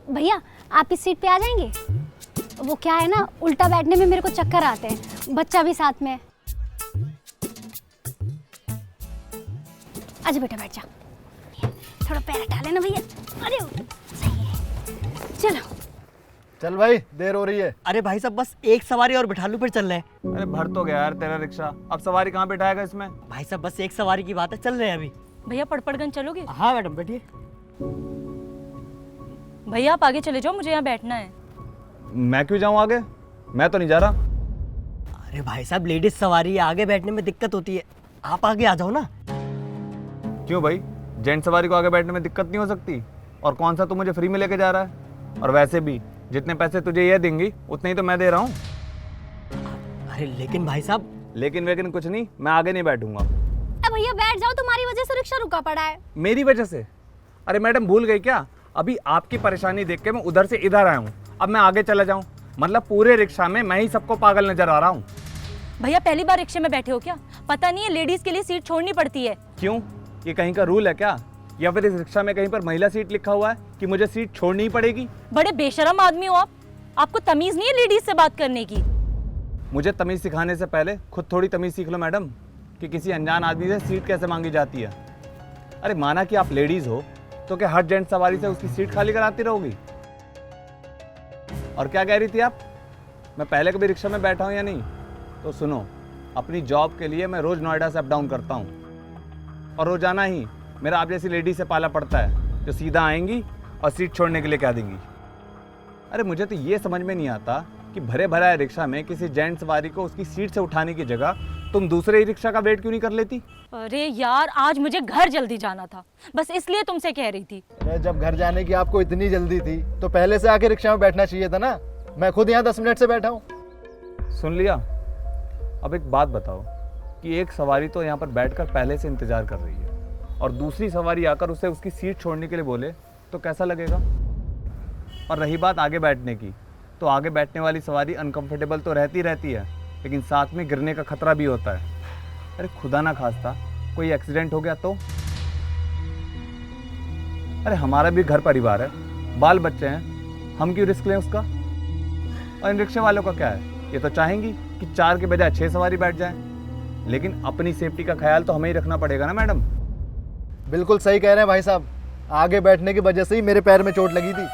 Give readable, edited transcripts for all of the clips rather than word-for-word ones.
भैया आप इस सीट पे आ जाएंगे? वो क्या है ना, उल्टा बैठने में मेरे को चक्कर आते हैं, बच्चा भी साथ में है। आजा बेटा बैठ जा, थोड़ा पैर हटा लेना भैया। अरे सही है, चलो। चल भाई, देर हो रही है। अरे भाई साहब बस एक सवारी और बिठा लूं फिर चल रहे हैं। अरे भर तो गया यार तेरा रिक्शा, अब सवारी कहाँ बिठाएगा इसमें? भाई साहब बस एक सवारी की बात है, चल रहे हैं अभी। भैया पड़पड़गंज चलोगे? हाँ मैडम बैठिए। भैया आप आगे चले जाओ, मुझे यहाँ बैठना है। मैं क्यों जाऊँ आगे? मैं तो नहीं जा रहा। अरे भाई साहब लेडीज सवारी है, आगे बैठने में दिक्कत होती है, आप आगे आ जाओ ना। क्यों भाई, जेंट्स सवारी को आगे बैठने में दिक्कत नहीं हो सकती? और कौन सा तू मुझे फ्री में लेके जा रहा है? और वैसे भी जितने पैसे तुझे ये देंगी उतने ही तो मैं दे रहा हूँ। अरे लेकिन भाई साहब। लेकिन वेकिन कुछ नहीं, मैं आगे नहीं बैठूंगा। भैया बैठ जाओ, तुम्हारी वजह से रिक्शा रुका पड़ा है। मेरी वजह से? अरे मैडम भूल गई क्या? अभी आपकी परेशानी देख के मैं उधर से इधर आया हूँ, अब मैं आगे चला जाऊँ? मतलब पूरे रिक्शा में मैं ही सबको पागल नजर आ रहा हूँ। भैया पहली बार रिक्शे में बैठे हो क्या? पता नहीं है लेडीज के लिए सीट छोड़नी पड़ती है। क्यों, ये कहीं का रूल है क्या? या फिर इस रिक्शा में कहीं पर महिला सीट लिखा हुआ है कि मुझे सीट छोड़नी ही पड़ेगी? बड़े बेशरम आदमी हो आप, आपको तमीज नहीं है लेडीज से बात करने की? मुझे तमीज सिखाने से पहले खुद थोड़ी तमीज सीख लो मैडम, कि किसी अनजान आदमी से सीट कैसे मांगी जाती है। अरे माना कि आप लेडीज हो तो क्या हर जेंट्स सवारी से उसकी सीट खाली कराती रहोगी? और क्या कह रही थी आप, मैं पहले कभी रिक्शा में बैठा हूँ या नहीं? तो सुनो, अपनी जॉब के लिए मैं रोज नोएडा से अप डाउन करता हूँ, और रोजाना ही मेरा आप जैसी लेडी से पाला पड़ता है जो सीधा आएंगी और सीट छोड़ने के लिए कह देंगी। अरे मुझे तो ये समझ में नहीं आता कि भरे भरा रिक्शा में किसी जेंट्स सवारी को उसकी सीट से उठाने की जगह तुम दूसरे ही रिक्शा का वेट क्यों नहीं कर लेती? अरे यार आज मुझे घर जल्दी जाना था, बस इसलिए तुमसे कह रही थी। अरे जब घर जाने की आपको इतनी जल्दी थी तो पहले से आके रिक्शा में बैठना चाहिए था ना। मैं खुद यहाँ 10 मिनट से बैठा हूँ। सुन लिया? अब एक बात बताओ कि एक सवारी तो यहाँ पर बैठकर पहले से इंतजार कर रही है, और दूसरी सवारी आकर उसे उसकी सीट छोड़ने के लिए बोले तो कैसा लगेगा? और रही बात आगे बैठने की, तो आगे बैठने वाली सवारी अनकंफर्टेबल तो रहती है, लेकिन साथ में गिरने का खतरा भी होता है। अरे खुदा ना खास्ता कोई एक्सीडेंट हो गया तो? अरे हमारा भी घर परिवार है, बाल बच्चे हैं, हम क्यों रिस्क लें उसका? और इन रिक्शे वालों का क्या है, ये तो चाहेंगी कि 4 के बजाय 6 सवारी बैठ जाएं, लेकिन अपनी सेफ्टी का ख्याल तो हमें ही रखना पड़ेगा ना मैडम। बिल्कुल सही कह रहे हैं भाई साहब, आगे बैठने की वजह से ही मेरे पैर में चोट लगी थी।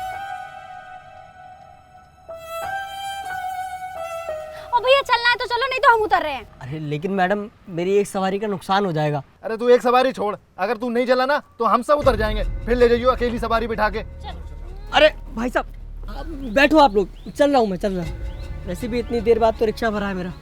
और भैया चलना है तो चलो, नहीं तो हम उतर रहे हैं। अरे लेकिन मैडम मेरी एक सवारी का नुकसान हो जाएगा। अरे तू एक सवारी छोड़, अगर तू नहीं चला ना तो हम सब उतर जाएंगे, फिर ले जाइयो अकेली सवारी बिठा के। अरे भाई साहब बैठो आप लोग, चल रहा हूँ मैं, चल रहा हूँ। वैसे भी इतनी देर बाद तो रिक्शा भरा है मेरा।